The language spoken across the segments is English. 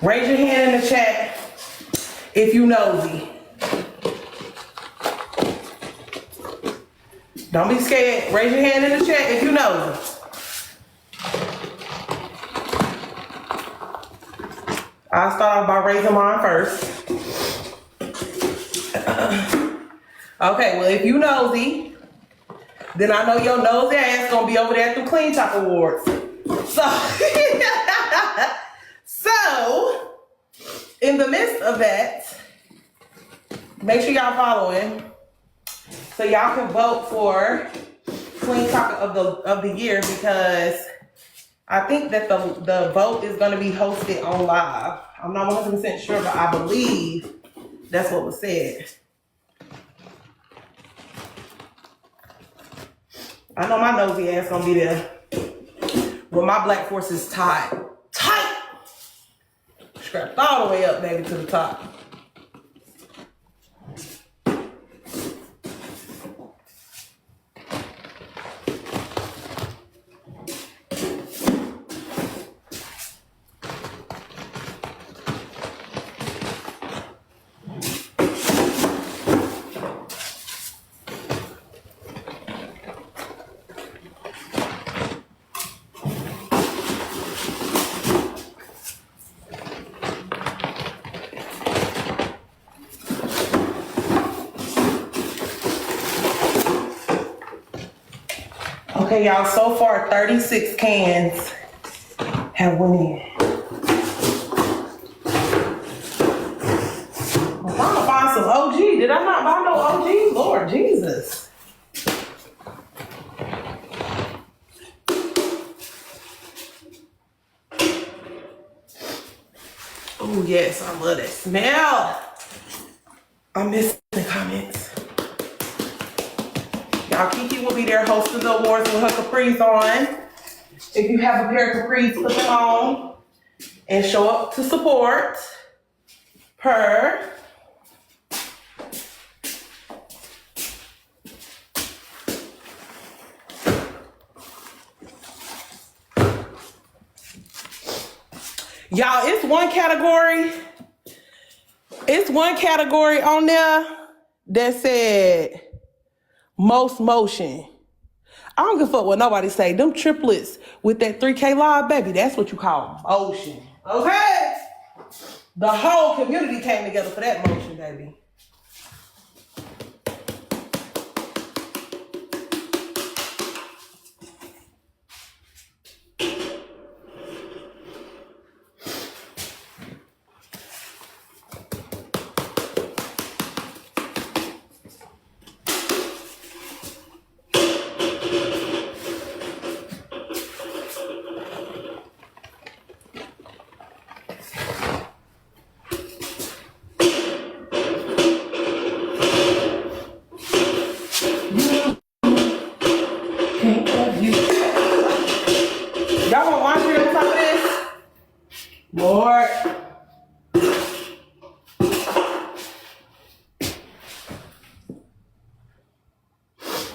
Raise your hand in the chat if you nosy. Don't be scared. Raise your hand in the chat if you nosy. I'll start off by raising mine first. Okay, well, if you nosy, then I know your nosy ass gonna be over there at the Clean Talk Awards. So, in the midst of that, make sure y'all following so y'all can vote for Clean Talk of the year, because I think that the vote is going to be hosted on live. I'm not 100% sure, but I believe that's what was said. I know my nosy ass gonna be there with my black forces tied. Tight! Strapped all the way up, baby, to the top. Okay, y'all, so far 36 cans have went in. I'm trying to find some OG. Did I not buy no OG? Lord Jesus. Oh yes, I love that smell. I'm missing the comments. Y'all, Kiki will be there hosting the awards with her capris on. If you have a pair of capris, put them on and show up to support. Per. Y'all, it's one category on there that said most motion. I don't give a fuck what nobody say. Them triplets with that 3K live, baby, that's what you call motion. Okay? The whole community came together for that motion, baby. Y'all want laundry on top of this? Lord.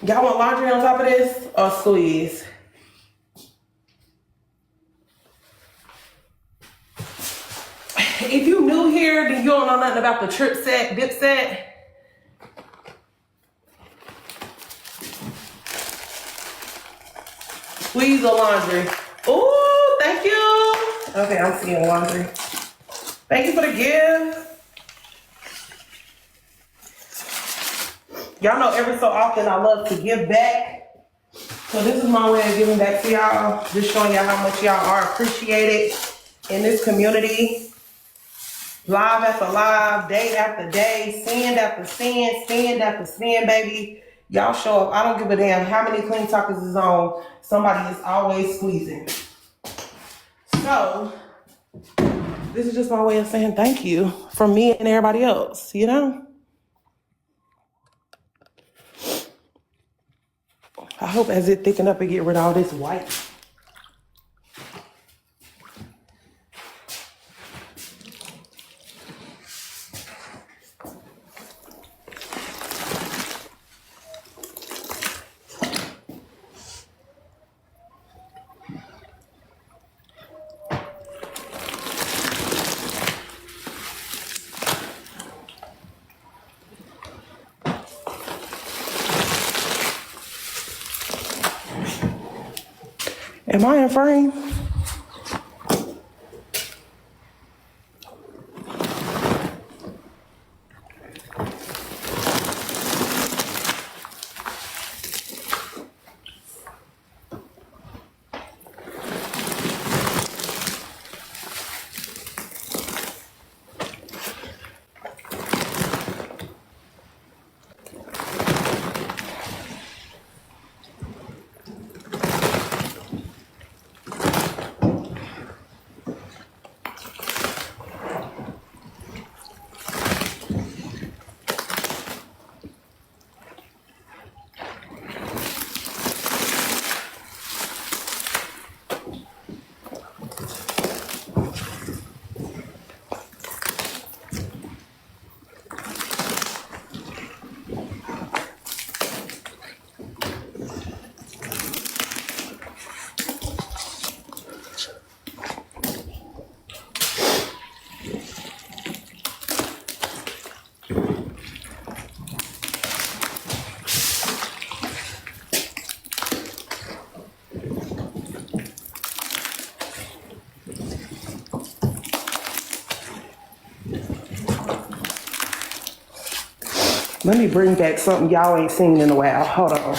Y'all want laundry on top of this or squeeze? If you new here, then you don't know nothing about the dip set. Squeeze the laundry. Ooh, thank you. Okay, I'm seeing laundry. Thank you for the gift. Y'all know every so often I love to give back. So this is my way of giving back to y'all. Just showing y'all how much y'all are appreciated in this community. Live after live, day after day, sin after sin, sin after sin, baby. Y'all show up. I don't give a damn how many Clean Talkers is on. Somebody is always squeezing. So, this is just my way of saying thank you from me and everybody else, you know? I hope as it thicken up and get rid of all this white. Am I in frame? Let me bring back something y'all ain't seen in a while. Hold on.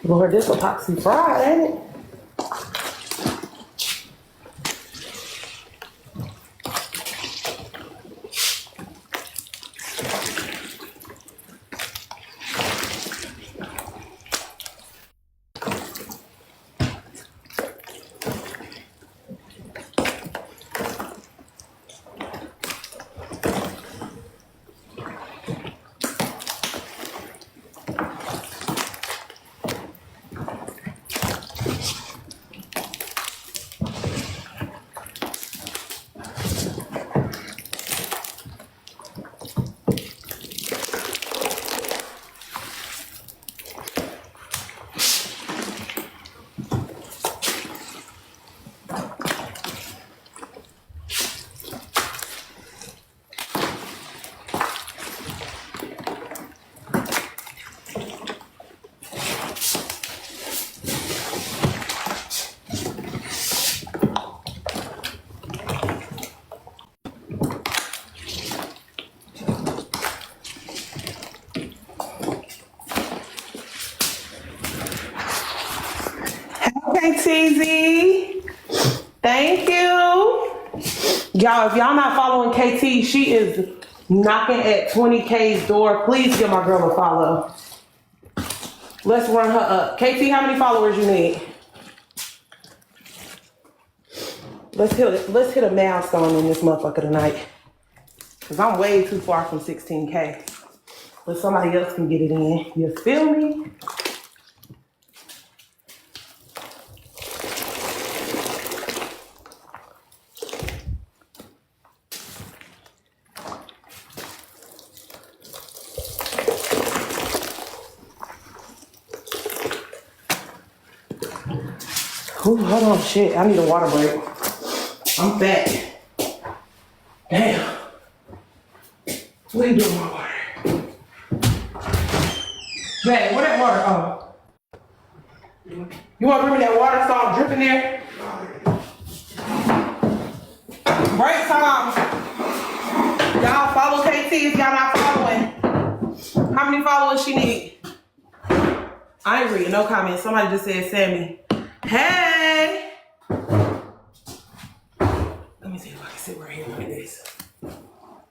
Lord, this epoxy fried, ain't it? Okay, TZ. Thank you. Y'all, if y'all not following KT, she is knocking at 20K's door. Please give my girl a follow. Let's run her up. KT, how many followers you need? Let's hit a milestone in this motherfucker tonight. Cause I'm way too far from 16K. But somebody else can get it in. You feel me? Ooh, hold on, shit. I need a water break. I'm fat. Damn. What are you doing with my water? Dad, where that water? Oh. You want to bring me that water so I'm dripping there? Break time. Y'all follow KT if y'all not following. How many followers she need? I ain't reading no comments. Somebody just said Sammy. Hey! Let me see if I can sit right here like this.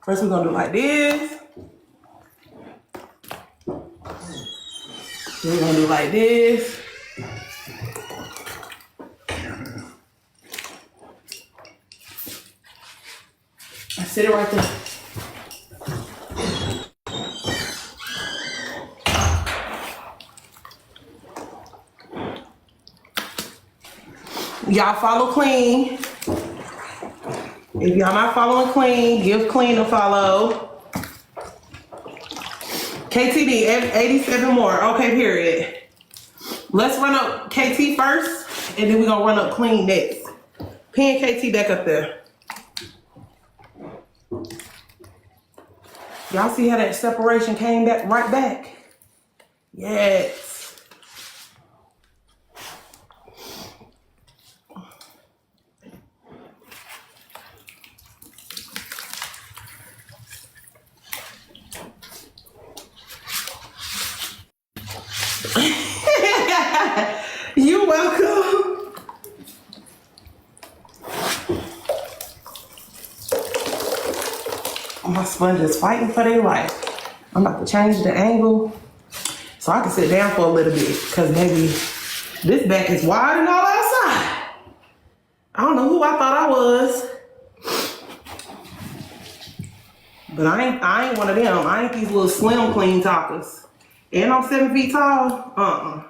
First we're gonna do like this. Then we're gonna do like this. I sit it right there. Y'all follow clean. If y'all not following Clean, give Clean a follow. KTD, 87 more. Okay, period. Let's run up KT first, and then we're gonna run up Clean next. Pin KT back up there. Y'all see how that separation came back right back? Yes. You're welcome. My sponge is fighting for their life. I'm about to change the angle so I can sit down for a little bit, because maybe this back is wide and all outside. I don't know who I thought I was, but I ain't one of them. I ain't these little slim clean talkers. And I'm 7 feet tall.